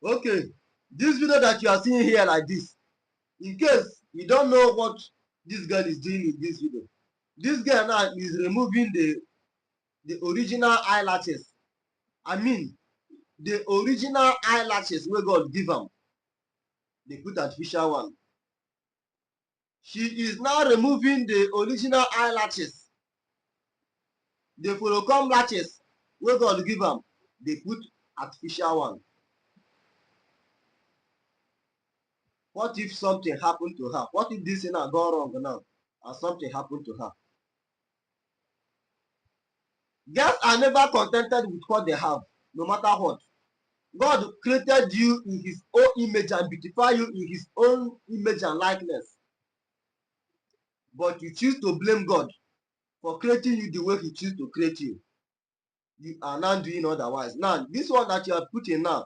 Okay, this video that you are seeing here like this, in case you don't know what this girl is doing in this video, this girl now is removing the original eyelashes. I mean, the original eyelashes wey God give am, dey put artificial one. She is now removing the original eyelashes, the follow-come lashes wey God give am, dey put artificial one. What if something happen to her? What if this thing now go wrong now and something happen to her? Girls are never contented with what they have, no matter what. God created you in his own image and beautify you in his own image and likeness. But you choose to blame God for creating you the way he choose to create you. You are now doing otherwise. Now, this one that you are putting now,